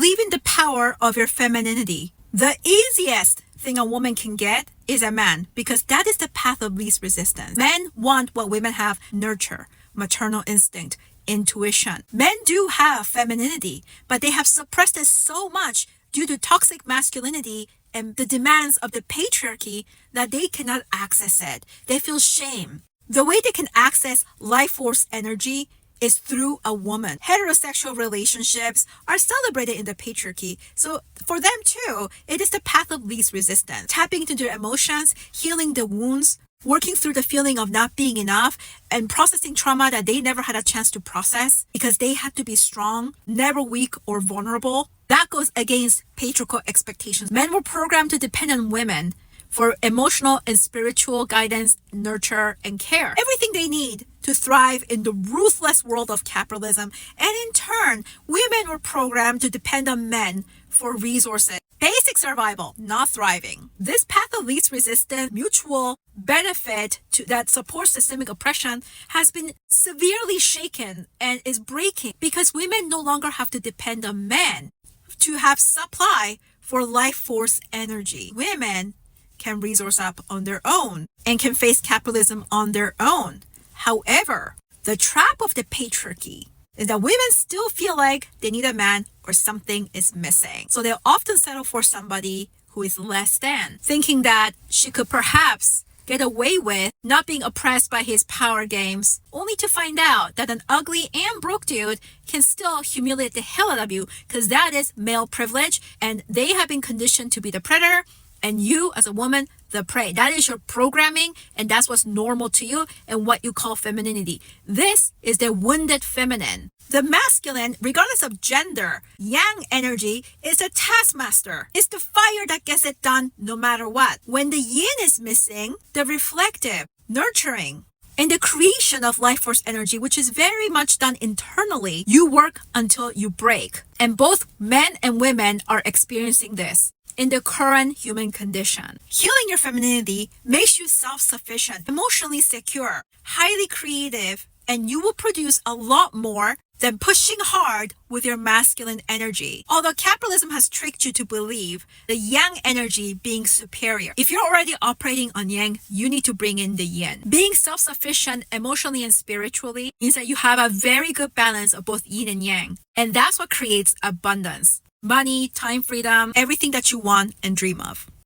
Believe in the power of your femininity. The easiest thing a woman can get is a man, because that is the path of least resistance. Men want what women have: nurture, maternal instinct, intuition. Men do have femininity, but they have suppressed it so much due to toxic masculinity and the demands of the patriarchy that they cannot access it. They feel shame. The way they can access life force energy is through a woman. Heterosexual relationships are celebrated in the patriarchy. So for them too, it is the path of least resistance. Tapping into their emotions, healing the wounds, working through the feeling of not being enough, and processing trauma that they never had a chance to process because they had to be strong, never weak or vulnerable. That goes against patriarchal expectations. Men were programmed to depend on women for emotional and spiritual guidance, nurture, and care. Everything they need to thrive in the ruthless world of capitalism. And in turn, women were programmed to depend on men for resources. Basic survival, not thriving. This path of least resistance, mutual benefit that supports systemic oppression has been severely shaken and is breaking because women no longer have to depend on men to have supply for life force energy. Women can resource up on their own and can face capitalism on their own. However, the trap of the patriarchy is that women still feel like they need a man or something is missing. So they'll often settle for somebody who is less than, thinking that she could perhaps get away with not being oppressed by his power games, only to find out that an ugly and broke dude can still humiliate the hell out of you because that is male privilege and they have been conditioned to be the predator and you as a woman, the prey. That is your programming and that's what's normal to you and what you call femininity. This is the wounded feminine. The masculine, regardless of gender, yang energy is a taskmaster. It's the fire that gets it done no matter what. When the yin is missing, the reflective, nurturing, and the creation of life force energy, which is very much done internally, you work until you break. And both men and women are experiencing this in the current human condition. Healing your femininity makes you self-sufficient, emotionally secure, highly creative, and you will produce a lot more than pushing hard with your masculine energy. Although capitalism has tricked you to believe the yang energy being superior. If you're already operating on yang, you need to bring in the yin. Being self-sufficient emotionally and spiritually means that you have a very good balance of both yin and yang. And that's what creates abundance. Money, time freedom, everything that you want and dream of.